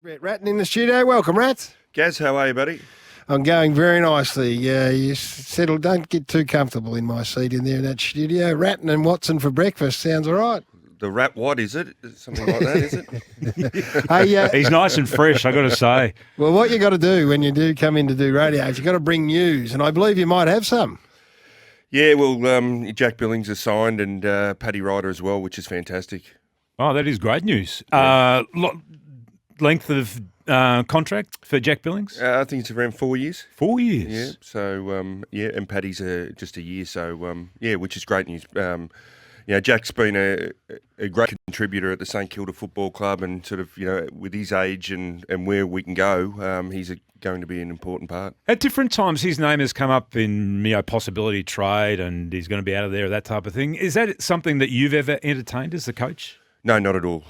Ratten in the studio. Welcome, Rats. Gaz, how are you, buddy? I'm going very nicely. You settle. Don't get too comfortable in my seat in there in that studio. Ratten and Watson for breakfast sounds all right. The rat what is it? Something like that, is it? Hey, He's nice and fresh, I got to say. well, what you got to do when you do come in to do radio is you got to bring news, and I believe you might have some. Yeah, well, Jack Billings is signed and Paddy Ryder as well, which is fantastic. Oh, that is great news. Length of contract for Jack Billings? I think it's around 4 years. 4 years. Yeah, so, and Paddy's just a year, so, which is great news. Jack's been a great contributor at the St Kilda Football Club and sort of, with his age and where we can go, he's going to be an important part. At different times, his name has come up in possibility trade and he's going to be out of there, that type of thing. Is that something that you've ever entertained as the coach? No, not at all.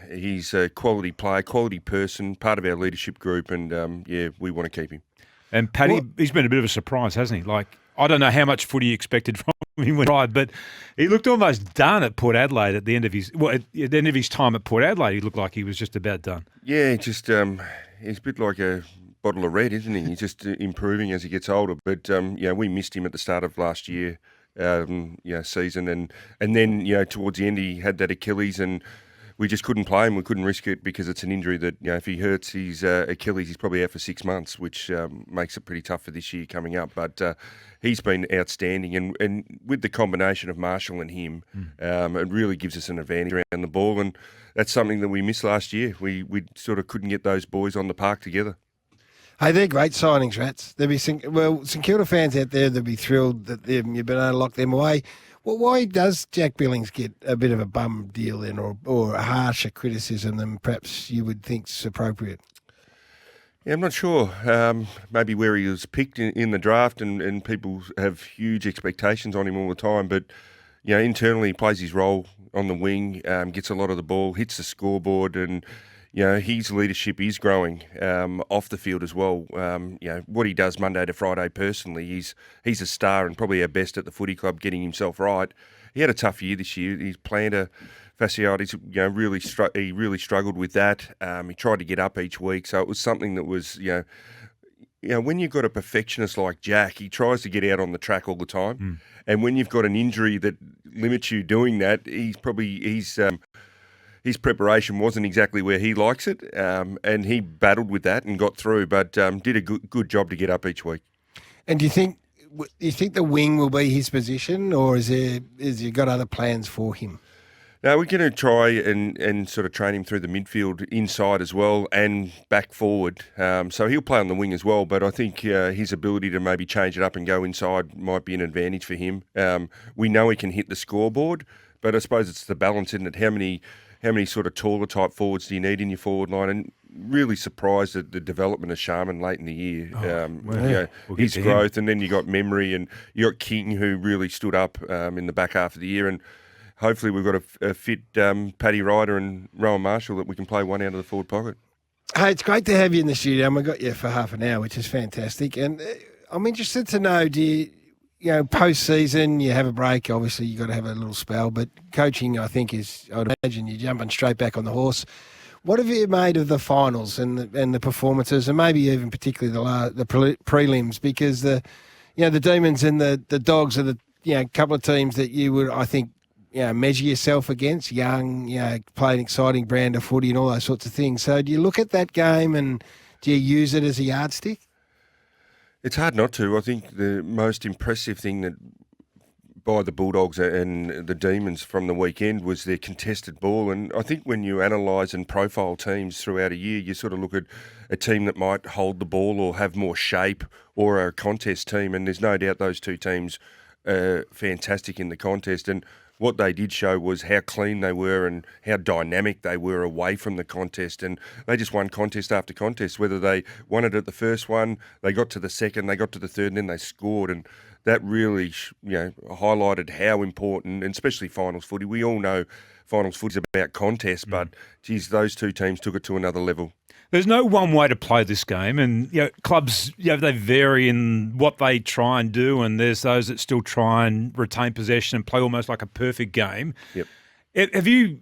He's a quality player, quality person, part of our leadership group, and, we want to keep him. And Paddy, he's been a bit of a surprise, hasn't he? Like, I don't know how much footy you expected from him when he tried, but he looked almost done at Port Adelaide at the end of his time at Port Adelaide. He looked like he was just about done. Yeah, just he's a bit like a bottle of red, isn't he? He's just improving as he gets older. But we missed him at the start of last year, season, and then towards the end he had that Achilles and. We just couldn't play him. We couldn't risk it because it's an injury that, if he hurts his Achilles, he's probably out for 6 months, which makes it pretty tough for this year coming up. But he's been outstanding. And with the combination of Marshall and him, it really gives us an advantage around the ball. And that's something that we missed last year. We sort of couldn't get those boys on the park together. Hey, they're great signings, Rats. There'll be St Kilda fans out there that'll be thrilled that you've been able to lock them away. Well, why does Jack Billings get a bit of a bum deal then or a harsher criticism than perhaps you would think's appropriate? Yeah, I'm not sure. Maybe where he was picked in the draft and people have huge expectations on him all the time. But, internally he plays his role on the wing, gets a lot of the ball, hits the scoreboard and, his leadership is growing off the field as well. What he does Monday to Friday personally, he's a star and probably our best at the footy club getting himself right. He had a tough year this year. His plantar fasciitis, he really struggled with that. He tried to get up each week, so it was something that was, when you've got a perfectionist like Jack, he tries to get out on the track all the time. And when you've got an injury that limits you doing that, his preparation wasn't exactly where he likes it, and he battled with that and got through, but did a good job to get up each week. And do you think the wing will be his position, or is you got other plans for him? No, we're going to try and sort of train him through the midfield inside as well and back forward. So he'll play on the wing as well, but I think his ability to maybe change it up and go inside might be an advantage for him. We know he can hit the scoreboard, but I suppose it's the balance, isn't it? How many sort of taller type forwards do you need in your forward line? And really surprised at the development of Sharman late in the year. His growth, and then you got Memory and you got King who really stood up in the back half of the year. And hopefully we've got a fit Paddy Ryder and Rowan Marshall that we can play one out of the forward pocket. Hey, it's great to have you in the studio. And we got you for half an hour, which is fantastic. And I'm interested to know, post-season, you have a break. Obviously, you've got to have a little spell. But coaching, I think, I'd imagine you're jumping straight back on the horse. What have you made of the finals and the performances, and maybe even particularly the prelims? Because the Demons and the Dogs are the couple of teams that you would, I think, measure yourself against. Young, play an exciting brand of footy and all those sorts of things. So do you look at that game and do you use it as a yardstick? It's hard not to. I think the most impressive thing that by the Bulldogs and the Demons from the weekend was their contested ball. And I think when you analyse and profile teams throughout a year, you sort of look at a team that might hold the ball or have more shape or a contest team. And there's no doubt those two teams are fantastic in the contest. And what they did show was how clean they were and how dynamic they were away from the contest. And they just won contest after contest, whether they won it at the first one, they got to the second, they got to the third, and then they scored. And that really, highlighted how important, and especially finals footy. We all know finals footy is about contest, but, geez, those two teams took it to another level. There's no one way to play this game, and clubs, they vary in what they try and do, and there's those that still try and retain possession and play almost like a perfect game. Yep. Have you,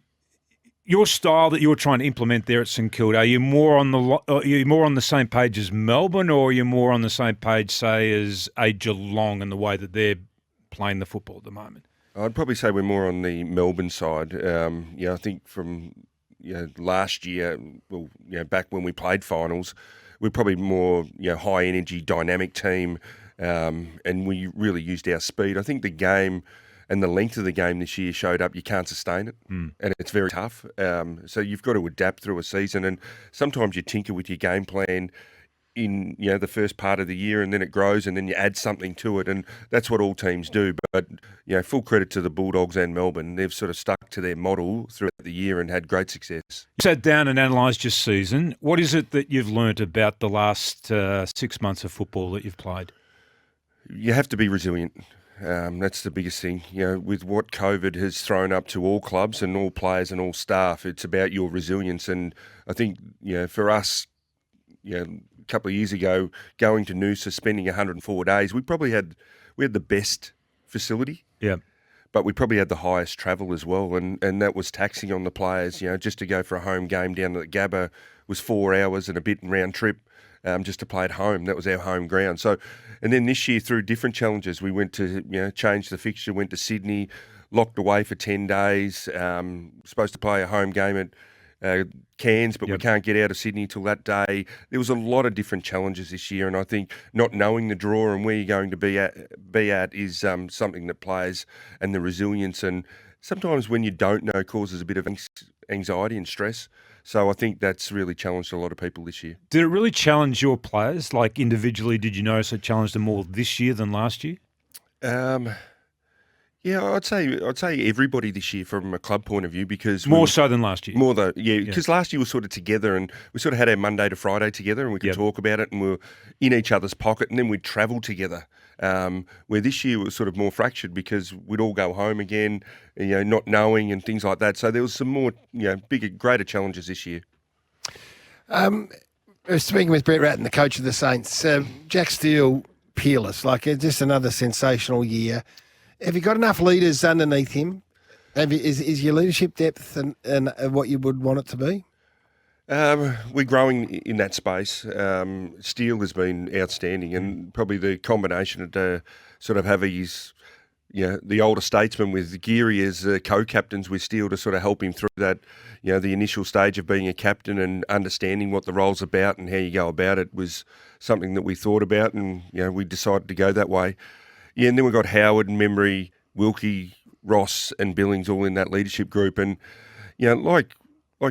your style that you're trying to implement there at St Kilda, are you more on the same page as Melbourne, or are you more on the same page, say, as a Geelong and the way that they're playing the football at the moment? I'd probably say we're more on the Melbourne side. I think from last year, back when we played finals, we're probably more high energy, dynamic team, and we really used our speed. I think the game and the length of the game this year showed up. You can't sustain it, and it's very tough. So you've got to adapt through a season, and sometimes you tinker with your game plan in the first part of the year, and then it grows, and then you add something to it, and that's what all teams do. But full credit to the Bulldogs and Melbourne; they've sort of stuck to their model throughout the year and had great success. You sat down and analysed your season. What is it that you've learnt about the last 6 months of football that you've played? You have to be resilient. That's the biggest thing. With what COVID has thrown up to all clubs and all players and all staff, it's about your resilience. And I think for us, a couple of years ago, going to Noosa, spending 104 days, we had the best facility. Yeah. But we probably had the highest travel as well, and that was taxing on the players. Just to go for a home game down at the Gabba was 4 hours and a bit round trip. Just to play at home. That was our home ground. So, and then this year through different challenges, we went to, change the fixture, went to Sydney, locked away for 10 days, supposed to play a home game at Cairns, but we can't get out of Sydney till that day. There was a lot of different challenges this year, and I think not knowing the draw and where you're going to be at is something that players and the resilience, and sometimes when you don't know, causes a bit of anxiety and stress. So I think that's really challenged a lot of people this year. Did it really challenge your players? Like individually, did you notice it challenged them more this year than last year? I'd say everybody this year from a club point of view, because more so than last year. More though, because last year we were sort of together, and we sort of had our Monday to Friday together, and we could talk about it, and we were in each other's pocket, and then we'd travel together. Where this year it was sort of more fractured because we'd all go home again, not knowing and things like that. So there was some more, bigger, greater challenges this year. Speaking with Brett Ratten, the coach of the Saints, Jack Steele, peerless, just another sensational year. Have you got enough leaders underneath him? Is your leadership depth and what you would want it to be? We're growing in that space. Steele has been outstanding, and probably the combination to sort of have his, the older statesman with Garry as co-captains with Steele to sort of help him through that, the initial stage of being a captain and understanding what the role's about and how you go about it was something that we thought about, and we decided to go that way. And then we've got Howard, Memory, Wilkie, Ross and Billings all in that leadership group, and like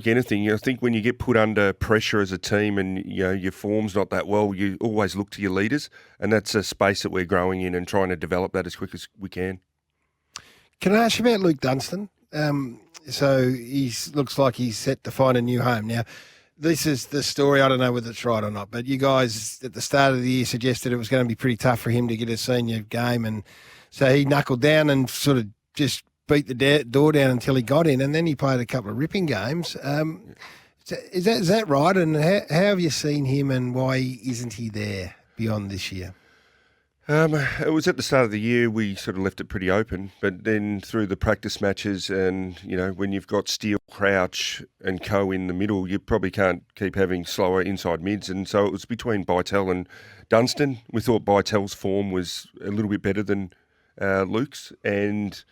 anything, I think when you get put under pressure as a team and your form's not that well, you always look to your leaders, and that's a space that we're growing in and trying to develop that as quick as we can. Can I ask you about Luke Dunstan? So he looks like he's set to find a new home. Now, this is the story. I don't know whether it's right or not, but you guys at the start of the year suggested it was going to be pretty tough for him to get a senior game, and so he knuckled down and sort of just beat the door down until he got in, and then he played a couple of ripping games. Is that right? And how have you seen him, and why isn't he there beyond this year? It was at the start of the year we sort of left it pretty open, but then through the practice matches and, when you've got Steele, Crouch and Co in the middle, you probably can't keep having slower inside mids, and so it was between Bytel and Dunstan. We thought Bytel's form was a little bit better than Luke's, and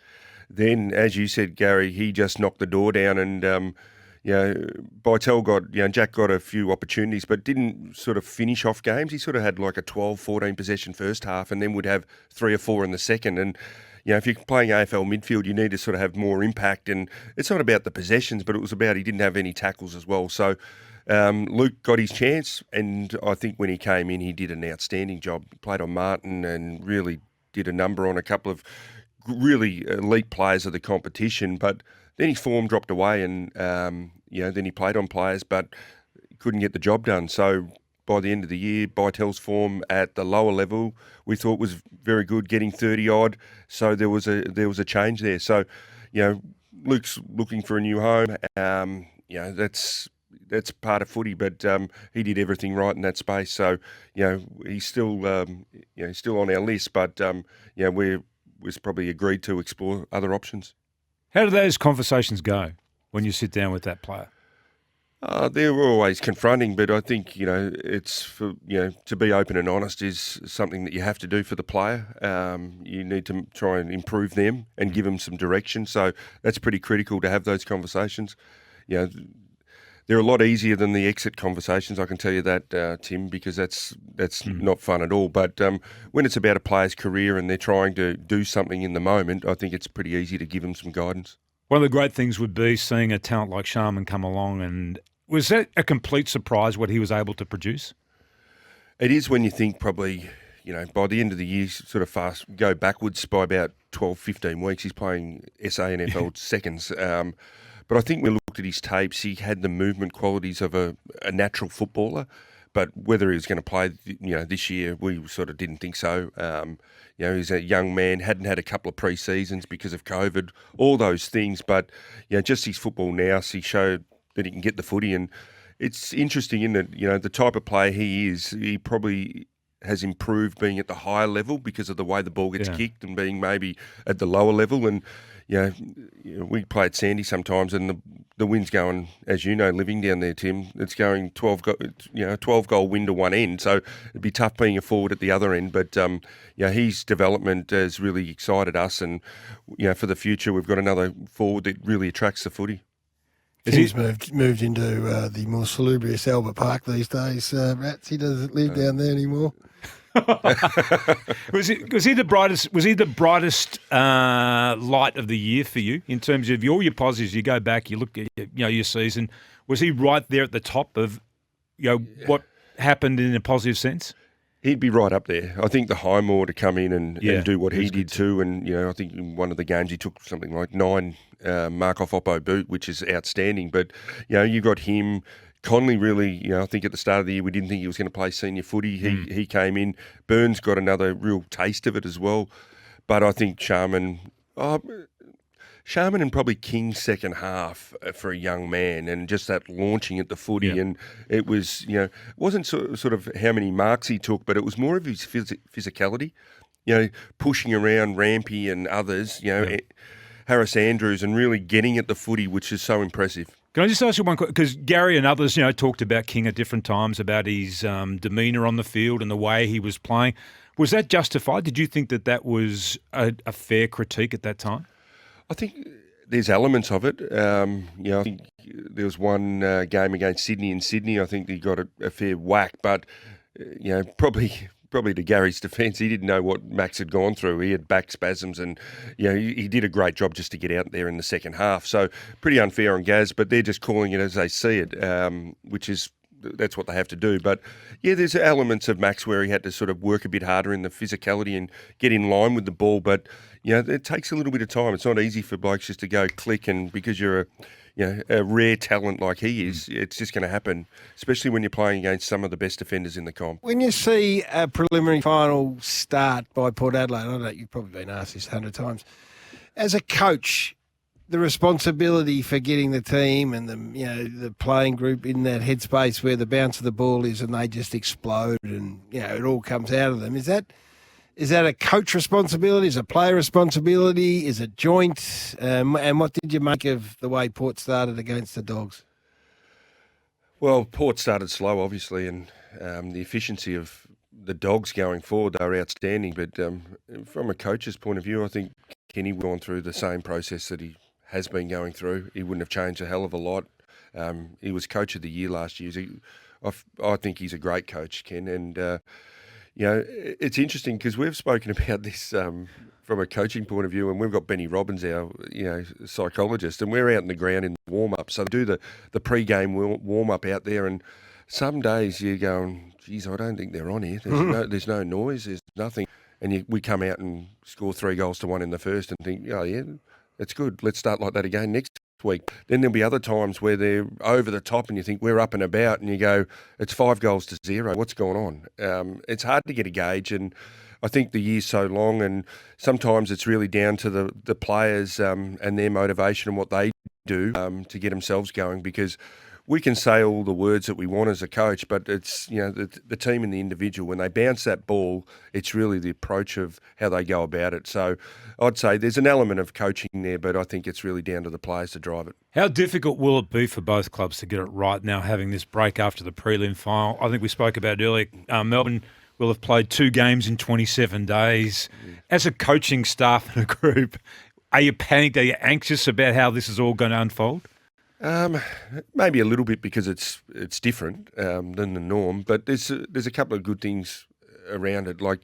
then, as you said, Garry, he just knocked the door down, and Bytel got, Jack got a few opportunities, but didn't sort of finish off games. He sort of had like a 12, 14 possession first half, and then would have 3 or 4 in the second. And if you're playing AFL midfield, you need to sort of have more impact. And it's not about the possessions, but it was about he didn't have any tackles as well. So Luke got his chance, and I think when he came in, he did an outstanding job. Played on Martin and really did a number on a couple of really elite players of the competition, but then his form dropped away, and then he played on players but couldn't get the job done. So by the end of the year, Bytel's form at the lower level we thought was very good, getting 30 odd. So there was a change there. So Luke's looking for a new home. That's part of footy, but he did everything right in that space. So he's still still on our list, but was probably agreed to explore other options. How do those conversations go when you sit down with that player? They're always confronting, but I think, it's for, to be open and honest is something that you have to do for the player. You need to try and improve them and give them some direction. So that's pretty critical to have those conversations. They're a lot easier than the exit conversations, I can tell you that, Tim, because that's not fun at all. But when it's about a player's career and they're trying to do something in the moment, I think it's pretty easy to give them some guidance. One of the great things would be seeing a talent like Sharman come along, and was that a complete surprise what he was able to produce? It is when you think probably, by the end of the year, sort of go backwards by about 12, 15 weeks. He's playing SANFL seconds. But I think we looked at his tapes, he had the movement qualities of a natural footballer. But whether he was going to play, this year, we sort of didn't think so. He's a young man, hadn't had a couple of pre-seasons because of COVID, all those things. But, just his football now, he showed that he can get the footy. And it's interesting in that, the type of player he is, he probably has improved being at the higher level because of the way the ball gets kicked and being maybe at the lower level. And, we play at Sandy sometimes and the wind's going, as you know, living down there, Tim, it's going 12 goal win to one end. So it'd be tough being a forward at the other end. But, his development has really excited us. And, for the future, we've got another forward that really attracts the footy. He's moved into the more salubrious Albert Park these days. Rats, he doesn't live down there anymore. Was he the brightest? Was he the brightest light of the year for you in terms of all your positives? You go back, you look at your season. Was he right there at the top of what happened in a positive sense? He'd be right up there. I think the Highmore to come in and do what he did too, and I think in one of the games he took something like 9 mark-off Oppo boot, which is outstanding. But you got him. Conley really, I think at the start of the year we didn't think he was going to play senior footy. He came in. Burns got another real taste of it as well. But I think Sharman and probably King's second half for a young man, and just that launching at the footy. And it was, it wasn't sort of how many marks he took, but it was more of his physicality, pushing around Rampy and others, Harris Andrews, and really getting at the footy, which is so impressive. Can I just ask you one question? Because Garry and others, talked about King at different times, about his demeanour on the field and the way he was playing. Was that justified? Did you think that was a fair critique at that time? I think there's elements of it. I think there was one game against Sydney in Sydney. I think he got a fair whack, but probably to Gary's defence, he didn't know what Max had gone through. He had back spasms, and he did a great job just to get out there in the second half. So pretty unfair on Gaz, but they're just calling it as they see it, that's what they have to do. But there's elements of Max where he had to sort of work a bit harder in the physicality and get in line with the ball. But it takes a little bit of time. It's not easy for blokes just to go click, and because you're a rare talent like he is, it's just going to happen, especially when you're playing against some of the best defenders in the comp. When you see a preliminary final start by Port Adelaide, I know you've probably been asked this 100 times, as a coach, the responsibility for getting the team and the playing group in that headspace where the bounce of the ball is and they just explode and it all comes out of them, is that a coach responsibility? Is it a player responsibility? Is it joint? And what did you make of the way Port started against the Dogs? Well, Port started slow, obviously, and the efficiency of the Dogs going forward, they were outstanding. But from a coach's point of view, I think Kenny went on through the same process that he has been going through. He wouldn't have changed a hell of a lot. He was Coach of the Year last year. I think he's a great coach, Ken, and it's interesting because we've spoken about this from a coaching point of view, and we've got Benny Robbins, our psychologist, and we're out in the ground in the warm-up. So they do the pre-game warm-up out there, and some days you're going, geez, I don't think they're on here. There's no noise, there's nothing. And we come out and score 3-1 in the first and think, oh, yeah, it's good. Let's start like that again next week. Then there'll be other times where they're over the top and you think we're up and about, and you go, it's 5-0. What's going on? It's hard to get a gauge, and I think the year's so long, and sometimes it's really down to the players and their motivation and what they do to get themselves going, because we can say all the words that we want as a coach, but it's, the team and the individual, when they bounce that ball, it's really the approach of how they go about it. So I'd say there's an element of coaching there, but I think it's really down to the players to drive it. How difficult will it be for both clubs to get it right now, having this break after the prelim final? I think we spoke about earlier, Melbourne will have played 2 games in 27 days. As a coaching staff and a group, are you panicked? Are you anxious about how this is all going to unfold? Maybe a little bit because it's different than the norm, but there's a couple of good things around it. Like,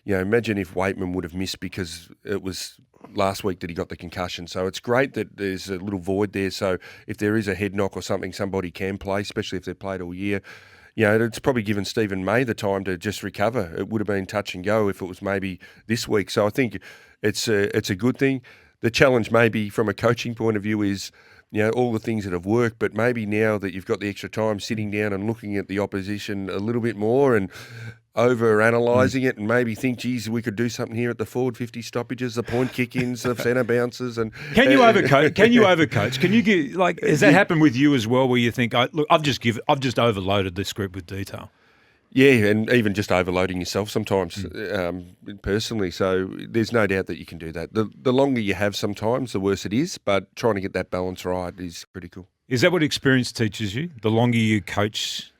imagine if Waitman would have missed because it was last week that he got the concussion. So it's great that there's a little void there. So if there is a head knock or something, somebody can play, especially if they've played all year. It's probably given Stephen May the time to just recover. It would have been touch and go if it was maybe this week. So I think it's a good thing. The challenge maybe from a coaching point of view is, all the things that have worked, but maybe now that you've got the extra time sitting down and looking at the opposition a little bit more and over-analysing it and maybe think, geez, we could do something here at the forward 50 stoppages, the point kick-ins, the centre bounces. And Can you overcoach? Can you give, has that happened with you as well, where you think, look, I've just overloaded this group with detail? Yeah, and even just overloading yourself sometimes, personally. So there's no doubt that you can do that. The longer you have sometimes, the worse it is, but trying to get that balance right is critical. Is that what experience teaches you? The longer you coach?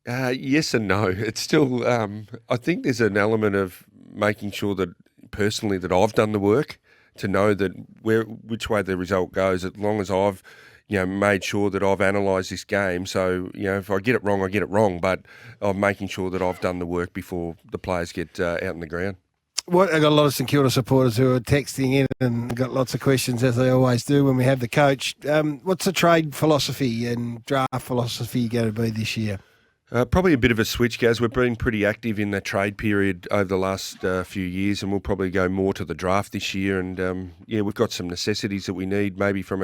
Yes and no. It's still, I think there's an element of making sure that personally that I've done the work to know that which way the result goes, as long as I've made sure that I've analysed this game. So, if I get it wrong, I get it wrong. But I'm making sure that I've done the work before the players get out in the ground. I got a lot of St Kilda supporters who are texting in and got lots of questions, as they always do when we have the coach. What's the trade philosophy and draft philosophy going to be this year? Probably a bit of a switch, Gaz. We've been pretty active in the trade period over the last few years, and we'll probably go more to the draft this year. And, we've got some necessities that we need maybe from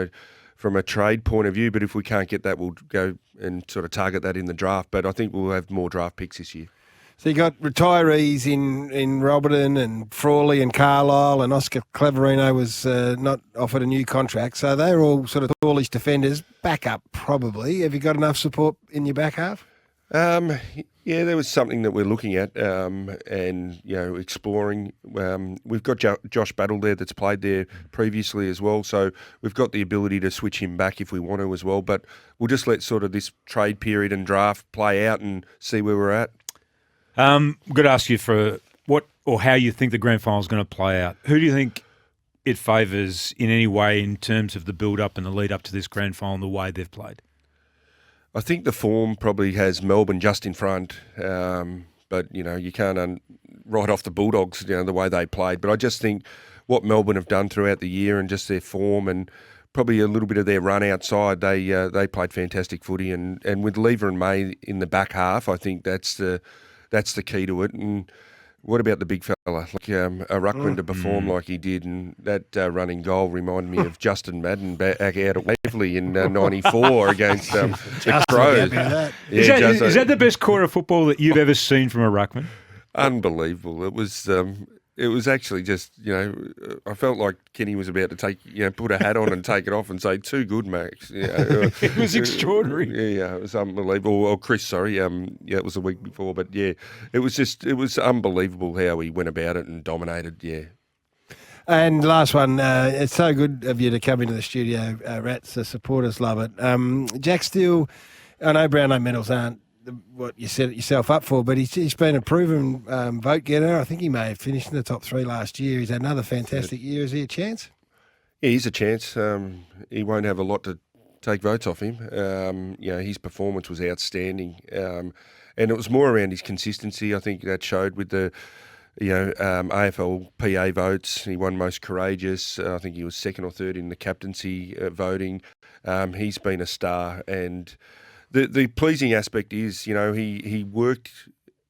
a trade point of view, but if we can't get that, we'll go and sort of target that in the draft. But I think we'll have more draft picks this year. So you got retirees in Robertson and Frawley and Carlisle, and Oscar Cleverino was not offered a new contract. So they're all sort of tallish defenders. Backup, probably. Have you got enough support in your back half? Yeah, there was something that we're looking at and exploring. We've got Josh Battle there that's played there previously as well, so we've got the ability to switch him back if we want to as well. But we'll just let sort of this trade period and draft play out and see where we're at. I'm going to ask you for what or how you think the grand final is going to play out. Who do you think it favours in any way in terms of the build-up and the lead-up to this grand final and the way they've played? I think the form probably has Melbourne just in front, but, you can't write off the Bulldogs, the way they played. But I just think what Melbourne have done throughout the year and just their form and probably a little bit of their run outside, they played fantastic footy. And with Lever and May in the back half, I think that's the key to it. And what about the big fella, like a ruckman to perform like he did? And that running goal reminded me of Justin Madden back out at Waverley in '94 against the Crows. Yeah, Is that the best quarter of football that you've ever seen from a ruckman? Unbelievable. It was actually just, I felt like Kenny was about to take, put a hat on and take it off and say, "Too good, Max." It was extraordinary. Yeah, it was unbelievable. Or Chris, sorry. It was the week before. But, it was unbelievable how he went about it and dominated, And last one, it's so good of you to come into the studio, Rats. The supporters love it. Jack Steele, I know Brownlow medals aren't what you set yourself up for, but he's been a proven vote getter. I think he may have finished in the top 3 last year. He's had another fantastic year. Is he a chance? Yeah, he's a chance. He won't have a lot to take votes off him. His performance was outstanding, and it was more around his consistency. I think that showed with the AFL PA votes. He won most courageous. I think he was 2nd or 3rd in the captaincy voting. He's been a star, and the pleasing aspect is, he worked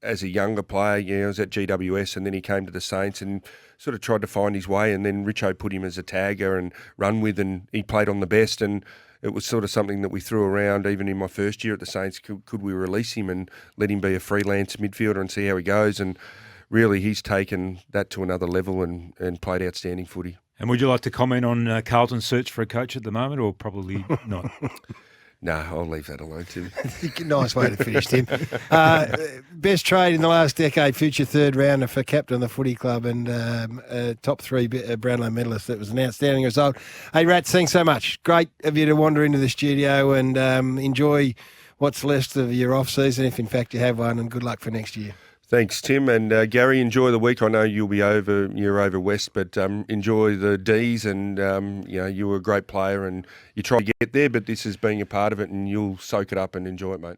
as a younger player. He was at GWS, and then he came to the Saints and sort of tried to find his way, and then Richo put him as a tagger and run with, and he played on the best, and it was sort of something that we threw around even in my first year at the Saints. Could we release him and let him be a freelance midfielder and see how he goes? And really, he's taken that to another level and played outstanding footy. And would you like to comment on Carlton's search for a coach at the moment, or probably not? No, I'll leave that alone, Tim. Nice way to finish, Tim. Best trade in the last decade, future third rounder for captain of the footy club and top 3 Brownlow medalist. That was an outstanding result. Hey, Rats, thanks so much. Great of you to wander into the studio and enjoy what's left of your off-season, if in fact you have one, and good luck for next year. Thanks, Tim. And Gary, enjoy the week. I know you're over west, but enjoy the Ds. And you were a great player, and you tried to get there. But this is being a part of it, and you'll soak it up and enjoy it, mate.